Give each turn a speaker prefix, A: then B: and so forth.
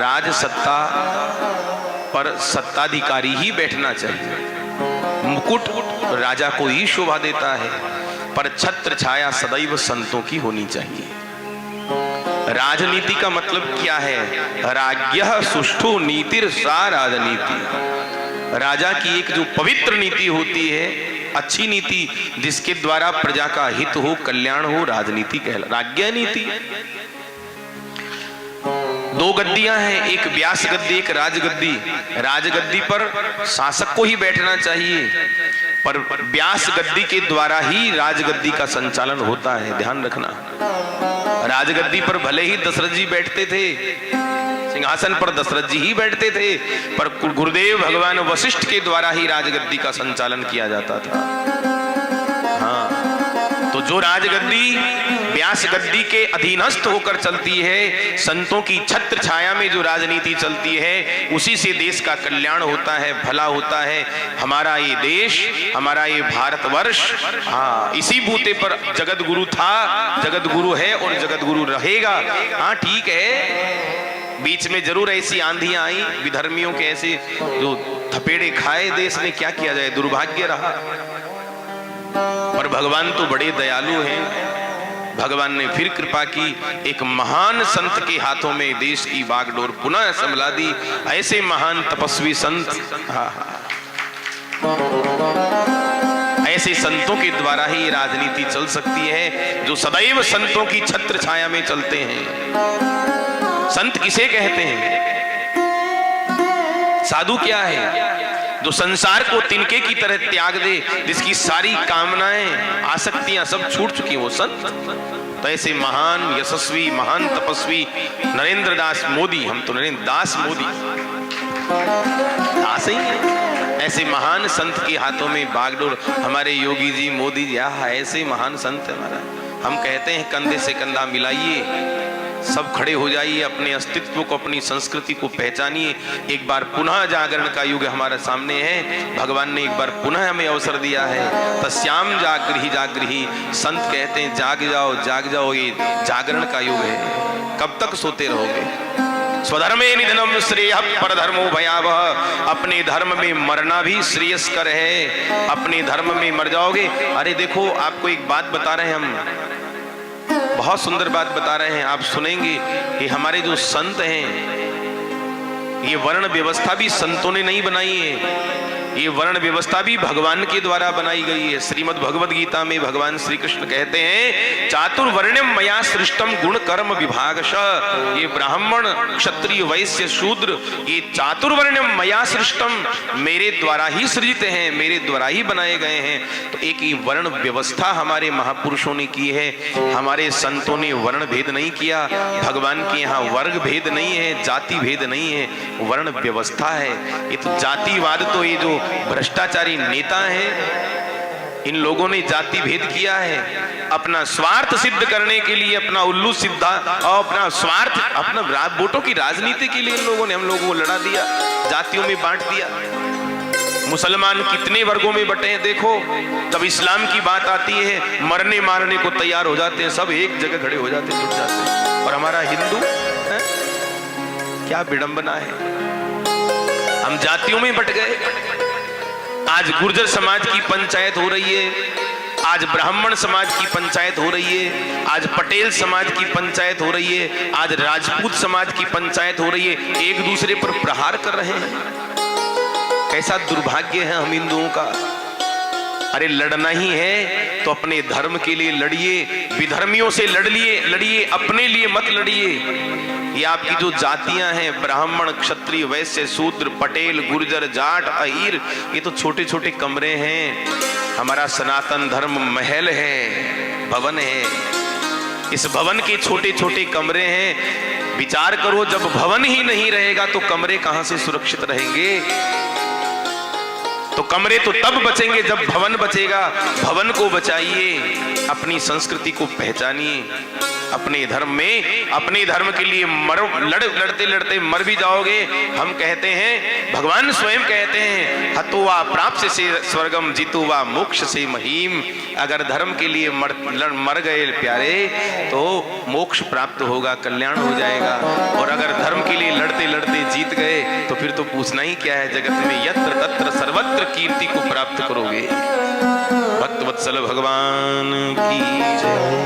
A: राज सत्ता पर सत्ताधिकारी ही बैठना चाहिए। मुकुट राजा को ही शोभा देता है, पर छत्र छाया सदैव संतों की होनी चाहिए। राजनीति का मतलब क्या है? राज्ञः सुष्ठु नीतिर सा राजनीति। राजा की एक जो पवित्र नीति होती है, अच्छी नीति, जिसके द्वारा प्रजा का हित हो, कल्याण हो, राजनीति कहला राज्ञ नीति। दो गद्दियां हैं, एक व्यास गद्दी, एक राजगद्दी। राजगद्दी पर शासक को ही बैठना चाहिए, पर व्यास गद्दी के द्वारा ही राजगद्दी का संचालन होता है, ध्यान रखना। राजगद्दी पर भले ही दशरथ जी बैठते थे, सिंहासन पर दशरथ जी ही बैठते थे, पर गुरुदेव भगवान वशिष्ठ के द्वारा ही राजगद्दी का संचालन किया जाता था। हाँ, तो जो राजगद्दी व्यास गद्दी के अधीनस्थ होकर चलती है, संतों की छत्र छाया में जो राजनीति चलती है, उसी से देश का कल्याण होता है, भला होता है। हमारा ये देश, हमारा ये भारतवर्ष, हाँ, इसी बूते पर जगत गुरु था, जगत गुरु है और जगत गुरु रहेगा। हाँ ठीक है, बीच में जरूर ऐसी आंधियां आई, विधर्मियों के ऐसे जो थपेड़े खाए देश ने, क्या किया जाए, दुर्भाग्य रहा। पर भगवान तो बड़े दयालु हैं, भगवान ने फिर कृपा की, एक महान संत के हाथों में देश की बागडोर पुनः संभला दी। ऐसे महान तपस्वी संत, ऐसे संतों के द्वारा ही राजनीति चल सकती है, जो सदैव संतों की छत्र छाया में चलते हैं। संत किसे कहते हैं? साधु क्या है? जो संसार को तिनके की तरह त्याग दे, जिसकी सारी कामनाएं, आसक्तियां सब छूट चुकी, वो संत। तो ऐसे महान यशस्वी, महान तपस्वी नरेंद्र दास मोदी, हम तो नरेंद्र दास मोदी दास ही है, ऐसे महान संत के हाथों में बागडोर हमारे योगी जी, मोदी जी, ऐसे महान संत है हमारा। हम कहते हैं कंधे से कंधा मिलाइए, सब खड़े हो जाइए, अपने अस्तित्व को, अपनी संस्कृति को पहचानिए। एक बार पुनः जागरण का युग हमारे सामने है, भगवान ने एक बार पुनः हमें अवसर दिया है। तस्याम जागृहि जागृहि, संत कहते हैं जाग जाओ जाग जाओ, ये जागरण का युग है। कब तक सोते रहोगे? स्वधर्मे निधनम श्रेयः परधर्मो भयावह। अपने धर्म में मरना भी श्रेयस्कर है, अपने धर्म में मर जाओगे। अरे देखो, आपको एक बात बता रहे हैं हम, बहुत सुंदर बात बता रहे हैं, आप सुनेंगे कि हमारे जो संत हैं, ये वर्ण व्यवस्था भी संतों ने नहीं बनाई है, ये वर्ण व्यवस्था भी भगवान के द्वारा बनाई गई है। श्रीमद् भगवद गीता में भगवान श्री कृष्ण कहते हैं, चातुर्वर्ण्यम मया सृष्टम गुण कर्म विभागशः। ये ब्राह्मण, क्षत्रिय, वैश्य, शूद्र, ये चातुर्वर्ण्यम मया सृष्टम, मेरे द्वारा ही सृजित हैं, मेरे द्वारा ही बनाए गए हैं। तो एक ही वर्ण व्यवस्था हमारे महापुरुषों ने की है, हमारे संतों ने वर्ण भेद नहीं किया। भगवान के यहाँ वर्ग भेद नहीं है, जाति भेद नहीं है, वर्ण व्यवस्था है। ये तो जातिवाद, तो ये जो भ्रष्टाचारी नेता हैं, इन लोगों ने जाति भेद किया है, अपना स्वार्थ सिद्ध करने के लिए, अपना उल्लू सिद्धा और अपना स्वार्थ, अपना वोटों की राजनीति के लिए इन लोगों ने हम लोगों को लड़ा दिया, जातियों में बांट दिया। मुसलमान कितने वर्गों में बटे हैं देखो, जब इस्लाम की बात आती है मरने मारने को तैयार हो जाते हैं, सब एक जगह खड़े हो जाते हैं, जुट जाते हैं। और हमारा हिंदू है? क्या विडंबना है, हम जातियों में बट गए। आज गुर्जर समाज की पंचायत हो रही है, आज ब्राह्मण समाज की पंचायत हो रही है, आज पटेल समाज की पंचायत हो रही है, आज राजपूत समाज की पंचायत हो रही है, एक दूसरे पर प्रहार कर रहे हैं। कैसा दुर्भाग्य है हम हिंदुओं का। अरे लड़ना ही है तो अपने धर्म के लिए लड़िए, विधर्मियों से लड़िए, अपने लिए मत लड़िए। ये आपकी जो जातियां हैं, ब्राह्मण, क्षत्रिय, वैश्य, शूद्र, पटेल, गुर्जर, जाट, अहीर, ये तो छोटे छोटे कमरे हैं। हमारा सनातन धर्म महल है, भवन है, इस भवन के छोटे छोटे कमरे हैं। विचार करो, जब भवन ही नहीं रहेगा तो कमरे कहां से सुरक्षित रहेंगे? तो कमरे तो तब बचेंगे जब भवन बचेगा। भवन को बचाइए, अपनी संस्कृति को पहचानिए, अपने धर्म में, अपने धर्म के लिए लड़ते लड़ते मर भी जाओगे। हम कहते हैं, भगवान स्वयं कहते हैं, हतुवा प्राप्त से स्वर्गम जितुवा मोक्ष से महीम। अगर धर्म के लिए मर गए प्यारे तो मोक्ष प्राप्त होगा, कल्याण हो जाएगा। और अगर धर्म के लिए लड़ते फिर तो पूछना ही क्या है जगत में, यत्र तत्र सर्वत्र कीर्ति को प्राप्त करोगे। भक्त वत्सल भगवान की जय।